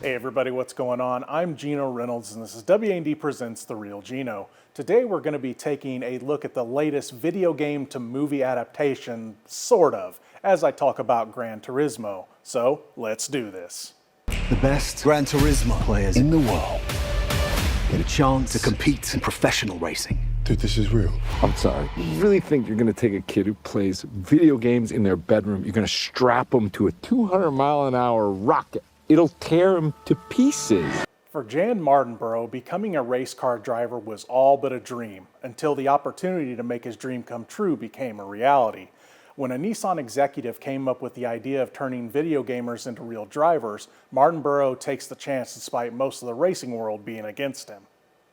Hey everybody, what's going on? I'm Geno Reynolds and this is WAND Presents The Real Geno. Today we're going to be taking a look at the latest video game to movie adaptation, sort of, as I talk about Gran Turismo. So, let's do this. The best Gran Turismo players in the world get a chance to compete in professional racing. Dude, this is real. I'm sorry. You really think you're going to take a kid who plays video games in their bedroom, you're going to strap him to a 200-mile-an-hour rocket? It'll tear him to pieces. For Jan Martinborough, becoming a race car driver was all but a dream, until the opportunity to make his dream come true became a reality. When a Nissan executive came up with the idea of turning video gamers into real drivers, Martinborough takes the chance despite most of the racing world being against him.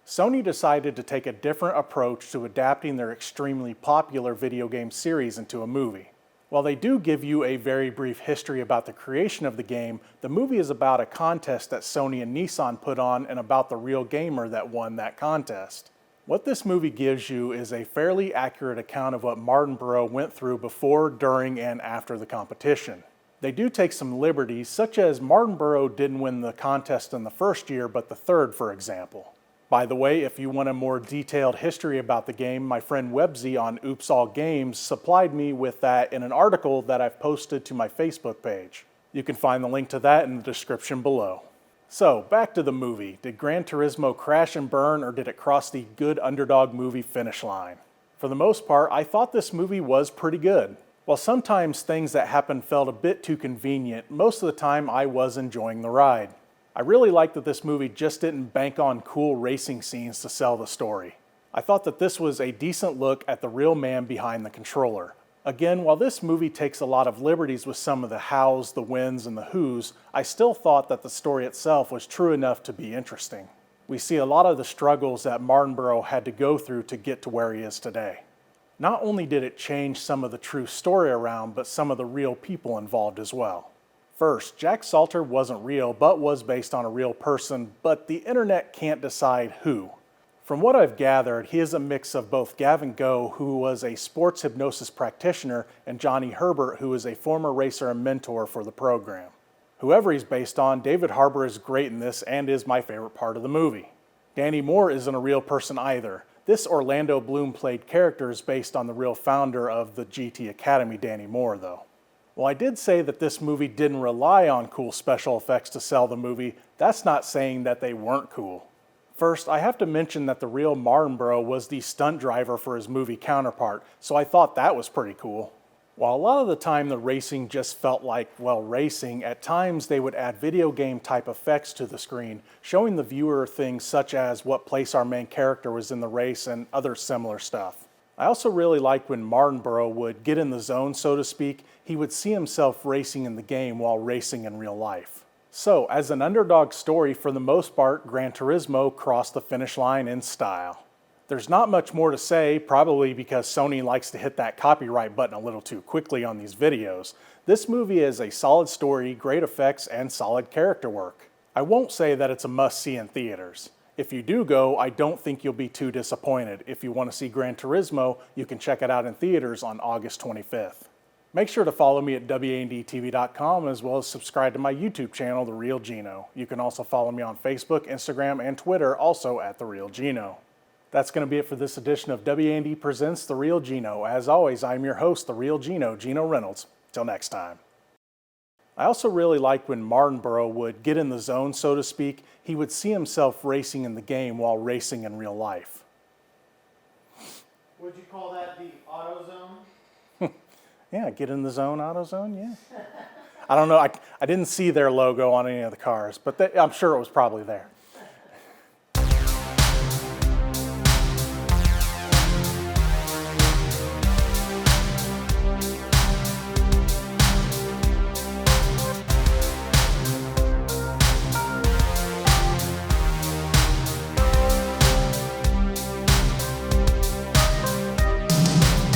Sony decided to take a different approach to adapting their extremely popular video game series into a movie. While they do give you a very brief history about the creation of the game, the movie is about a contest that Sony and Nissan put on and about the real gamer that won that contest. What this movie gives you is a fairly accurate account of what Martinborough went through before, during, and after the competition. They do take some liberties, such as Martinborough didn't win the contest in the first year, but the third, for example. By the way, if you want a more detailed history about the game, my friend Webzy on Oops All Games supplied me with that in an article that I've posted to my Facebook page. You can find the link to that in the description below. So, back to the movie. Did Gran Turismo crash and burn, or did it cross the good underdog movie finish line? For the most part, I thought this movie was pretty good. While sometimes things that happened felt a bit too convenient, most of the time I was enjoying the ride. I really liked that this movie just didn't bank on cool racing scenes to sell the story. I thought that this was a decent look at the real man behind the controller. Again, while this movie takes a lot of liberties with some of the hows, the whens, and the whos, I still thought that the story itself was true enough to be interesting. We see a lot of the struggles that Martinborough had to go through to get to where he is today. Not only did it change some of the true story around, but some of the real people involved as well. First, Jack Salter wasn't real, but was based on a real person, but the internet can't decide who. From what I've gathered, he is a mix of both Gavin Go, who was a sports hypnosis practitioner, and Johnny Herbert, who is a former racer and mentor for the program. Whoever he's based on, David Harbour is great in this and is my favorite part of the movie. Danny Moore isn't a real person either. This Orlando Bloom played character is based on the real founder of the GT Academy, Danny Moore, though. While I did say that this movie didn't rely on cool special effects to sell the movie, that's not saying that they weren't cool. First, I have to mention that the real Martinborough was the stunt driver for his movie counterpart, so I thought that was pretty cool. While a lot of the time the racing just felt like, well, racing, at times they would add video game type effects to the screen, showing the viewer things such as what place our main character was in the race and other similar stuff. I also really liked when Martinborough would get in the zone, so to speak. He would see himself racing in the game while racing in real life. So, as an underdog story, for the most part, Gran Turismo crossed the finish line in style. There's not much more to say, probably because Sony likes to hit that copyright button a little too quickly on these videos. This movie is a solid story, great effects, and solid character work. I won't say that it's a must-see in theaters. If you do go, I don't think you'll be too disappointed. If you want to see Gran Turismo, you can check it out in theaters on August 25th. Make sure to follow me at WANDTV.com as well as subscribe to my YouTube channel, The Real Geno. You can also follow me on Facebook, Instagram, and Twitter, also at The Real Geno. That's going to be it for this edition of WAND Presents The Real Geno. As always, I'm your host, The Real Geno, Geno Reynolds. Till next time. I also really liked when Martinborough would get in the zone, so to speak. He would see himself racing in the game while racing in real life. Would you call that the auto zone? Yeah, get in the zone, auto zone, yeah. I don't know, I didn't see their logo on any of the cars, but I'm sure it was probably there.